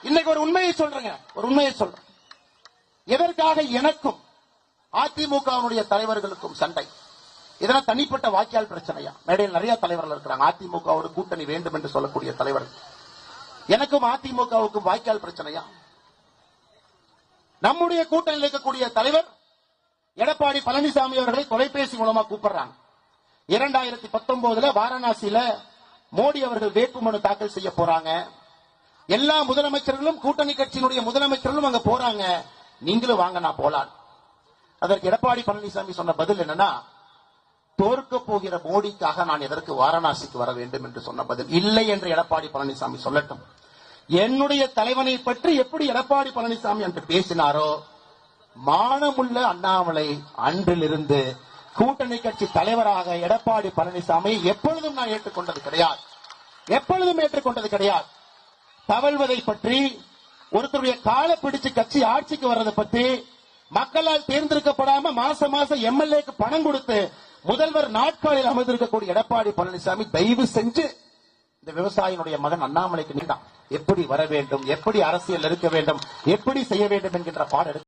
இன்னைக்கு ஒரு உண்மையை சொல்றேன். எதற்காக எனக்கும் அதிமுகவுடைய தலைவர்களுக்கும் சண்டை? இதெல்லாம் தனிப்பட்ட வாக்கியால் பிரச்சனையா? மேடையில் நிறைய தலைவர்கள் இருக்கிறாங்க, அதிமுகவோடு கூட்டணி வேண்டும் என்று சொல்லக்கூடிய தலைவர்கள். எனக்கும் அதிமுகவுக்கும் வாய்க்கால் பிரச்சனையா? நம்முடைய கூட்டணியில் இருக்கக்கூடிய தலைவர் எடப்பாடி பழனிசாமி அவர்களை தொலைபேசி மூலமா கூப்பிடுறாங்க. 2019 வாரணாசியில மோடி அவர்கள் வேட்புமனு தாக்கல் செய்ய போறாங்க. எல்லா முதலமைச்சர்களும் கூட்டணி கட்சியினுடைய முதலமைச்சர்களும் அங்க போறாங்க, நீங்களும் வாங்க நான் போலாம். அதற்கு எடப்பாடி பழனிசாமி சொன்ன பதில் என்னன்னா, தோற்க போகிற மோடிக்காக நான் எதற்கு வாரணாசிக்கு வர வேண்டும் என்று சொன்ன பதில். இல்லை என்று எடப்பாடி பழனிசாமி சொல்லட்டும். என்னுடைய தலைவனை பற்றி எப்படி எடப்பாடி பழனிசாமி என்று பேசினாரோ, மானமுள்ள அண்ணாமலை அன்றிலிருந்து கூட்டணி கட்சி தலைவராக எடப்பாடி பழனிசாமி எப்பொழுதும் நான் ஏற்றுக்கொண்டது கிடையாது. தவழ்வதை பற்றி, ஒருத்தருடைய காலை பிடிச்சு கட்சி ஆட்சிக்கு வர்றதை பற்றி, மக்களால் தேர்ந்தெடுக்கப்படாம மாசம் எம்எல்ஏக்கு பணம் கொடுத்து முதல்வர் நாட்காலில் அமர்ந்திருக்கக்கூடிய எடப்பாடி பழனிசாமி தயவு செஞ்சு இந்த விவசாயினுடைய மகன் அண்ணாமலைக்கு நீதான் எப்படி வர வேண்டும், எப்படி அரசியல் இருக்க வேண்டும், எப்படி செய்ய வேண்டும் என்கின்ற பாடம்